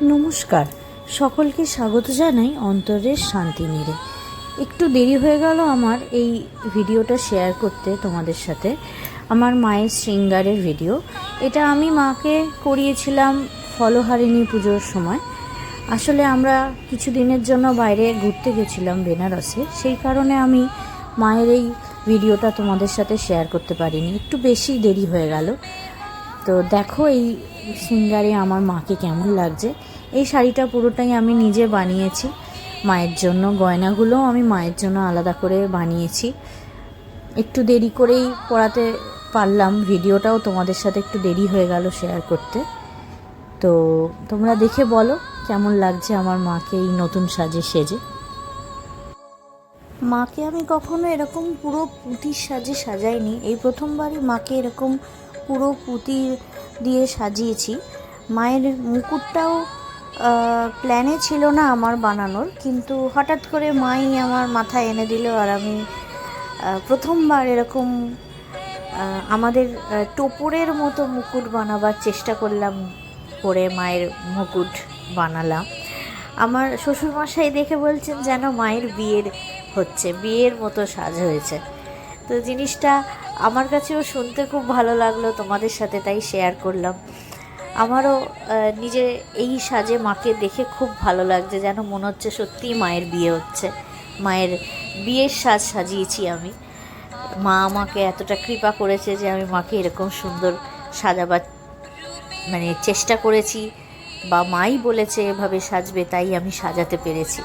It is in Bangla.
নমস্কার, সকলকে স্বাগত জানাই অন্তরের শান্তি নিরে। একটু দেরি হয়ে গেল আমার এই ভিডিওটা শেয়ার করতে তোমাদের সাথে। আমার মায়ের শৃঙ্গারের ভিডিও এটা আমি মাকে করিয়েছিলাম ফলহারিণী পুজোর সময়। আসলে আমরা কিছু দিনের জন্য বাইরে ঘুরতে গেছিলাম বেনারসে, সেই কারণে আমি মায়ের এই ভিডিওটা তোমাদের সাথে শেয়ার করতে পারিনি, একটু বেশি দেরি হয়ে গেল। তো দেখো এই শৃঙ্গারে আমার মাকে কেমন লাগছে। এই শাড়িটা পুরোটাই আমি নিজে বানিয়েছি মায়ের জন্য, গয়নাগুলোও আমি মায়ের জন্য আলাদা করে বানিয়েছি। একটু দেরি করেই পরাতে পারলাম, ভিডিওটাও তোমাদের সাথে একটু দেরি হয়ে গেল শেয়ার করতে। তো তোমরা দেখে বলো কেমন লাগছে আমার মাকে এই নতুন সাজে সেজে। মাকে আমি কখনো এরকম পুরো পুঁতির সাজে সাজাইনি, এই প্রথমবারই মাকে এরকম পুরো পুঁতি দিয়ে সাজিয়েছি। মায়ের মুকুটটাও প্ল্যানে ছিল না আমার বানানোর, কিন্তু হঠাৎ করে মাই আমার মাথায় এনে দিল। আর আমি প্রথমবার এরকম আমাদের টোপরের মতো মুকুট বানাবার চেষ্টা করলাম, করে মায়ের মুকুট বানালাম। আমার শ্বশুরমশাই দেখে বলছেন যেন মায়ের বিয়ের মতো সাজ হয়েছে। তো জিনিসটা আমার কাছেও শুনতে খুব ভালো লাগলো, তোমাদের সাথে তাই শেয়ার করলাম। আমারও নিজে এই সাজে মাকে দেখে খুব ভালো লাগছে, যেন মনে হচ্ছে সত্যিই মায়ের বিয়ে হচ্ছে। মায়ের বিয়ের সাজ সাজিয়েছি আমি। মা আমাকে এতটা কৃপা করেছে যে আমি মাকে এরকম সুন্দর সাজাবার চেষ্টা করেছি, বা মাই বলেছে এভাবে সাজবে, তাই আমি সাজাতে পেরেছি।